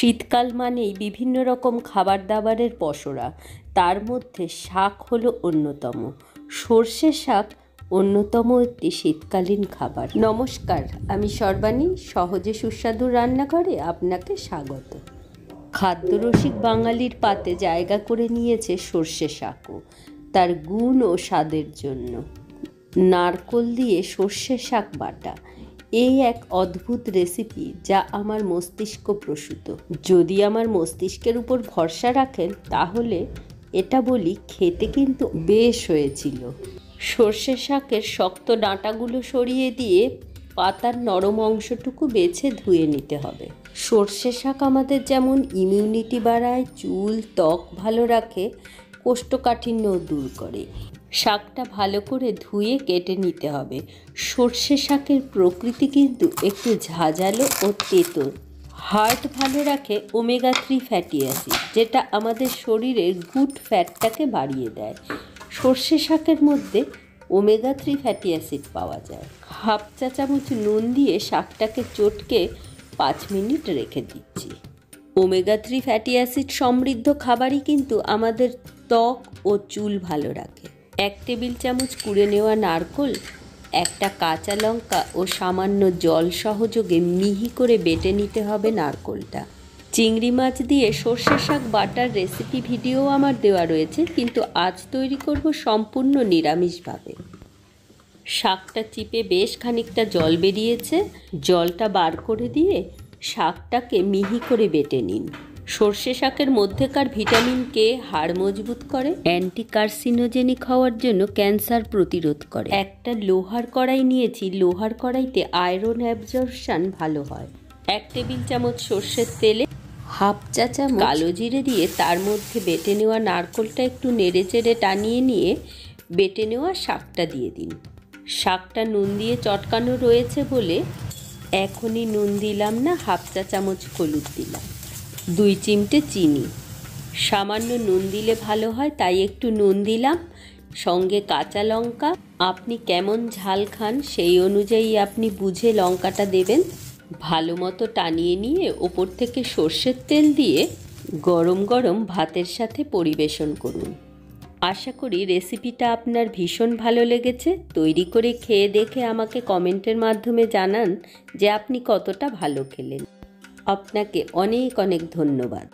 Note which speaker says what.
Speaker 1: শীতকাল মানেই বিভিন্ন রকম খাবার দাবারের পসরা, তার মধ্যে শাক হলো অন্যতম। সর্ষে শাক অন্যতম একটি শীতকালীন খাবার। নমস্কার, আমি সর্বাণী, সহজে সুস্বাদু রান্নাঘরে আপনাকে স্বাগত। খাদ্যরসিক বাঙালির পাতে জায়গা করে নিয়েছে সর্ষে শাকও, তার গুণ ও স্বাদের জন্য। নারকোল দিয়ে সর্ষে শাক বাটা, এই এক অদ্ভুত রেসিপি যা আমার মস্তিষ্ক প্রসূত। যদি আমার মস্তিষ্কের উপর ভরসা রাখেন তাহলে এটা বলি, খেতে কিন্তু বেশ হয়েছিল। সর্ষে শাকের শক্ত ডাঁটাগুলো সরিয়ে দিয়ে পাতার নরম অংশটুকু বেছে ধুয়ে নিতে হবে। সর্ষে শাক আমাদের যেমন ইমিউনিটি বাড়ায়, চুল ত্বক ভালো রাখে, কোষ্ঠকাঠিন্যও দূর করে। শাকটা ভালো করে ধুয়ে কেটে নিতে হবে। সর্ষে শাকের প্রকৃতি কিন্তু একটু ঝাঁঝালো ও তেতো। হার্ট ভালো রাখে ওমেগা 3 ফ্যাটি অ্যাসিড, যেটা আমাদের শরীরের গুড ফ্যাটটাকে বাড়িয়ে দেয়। সর্ষে শাকের মধ্যে ওমেগা 3 ফ্যাটি অ্যাসিড পাওয়া যায়। হাফ চা চামচ নুন দিয়ে শাকটাকে চটকে 5 মিনিট রেখে দিচ্ছি। ওমেগা 3 ফ্যাটি অ্যাসিড সমৃদ্ধ খাবারই কিন্তু আমাদের ত্বক ও চুল ভালো রাখে। 1 টেবিল চামচ কুড়ে নেওয়া নারকোল, একটা কাঁচা লঙ্কা ও সামান্য জল সহযোগে মিহি করে বেটে নিতে হবে নারকোলটা। চিংড়ি মাছ দিয়ে সর্ষে শাক বাটার রেসিপি ভিডিও আমার দেওয়া রয়েছে, কিন্তু আজ তৈরি করব সম্পূর্ণ নিরামিষভাবে। শাকটা চিপে বেশ খানিকটা জল বেরিয়েছে, জলটা বার করে দিয়ে শাকটাকে মিহি করে বেটে নিন। সর্ষে শাকের মধ্যেকার ভিটামিন কে হাড় মজবুত করে, অ্যান্টি কার্সিনোজেনিক হওয়ার জন্য ক্যান্সার প্রতিরোধ করে। একটা লোহার কড়াই নিয়েছি, লোহার কড়াইতে আয়রন অ্যাবজর্পশন ভালো হয়। 1 টেবিল চামচ সর্ষের তেলে হাফ চা চামচ কালো জিরে দিয়ে তার মধ্যে বেটে নেওয়া নারকোলটা একটু নেড়ে চেড়ে টানিয়ে নিয়ে বেটে নেওয়া শাকটা দিয়ে দিন। শাকটা নুন দিয়ে চটকানো রয়েছে বলে এখনই নুন দিলাম না, হাফ চা চামচ হলুদ দিলাম, 2 চিমটে চিনি। সামান্য নুন দিলে ভালো হয়, তাই একটু নুন দিলাম। সঙ্গে কাঁচা লঙ্কা, আপনি কেমন ঝাল খান সেই অনুযায়ী আপনি বুঝে লঙ্কাটা দেবেন। ভালো মতো টানিয়ে নিয়ে ওপর থেকে সর্ষের তেল দিয়ে গরম গরম ভাতের সাথে পরিবেশন করুন। আশা করি রেসিপিটা আপনার ভীষণ ভালো লেগেছে। তৈরি করে খেয়ে দেখে আমাকে কমেন্টের মাধ্যমে জানান যে আপনি কতটা ভালো খেলেন। আপনাকে অনেক অনেক ধন্যবাদ।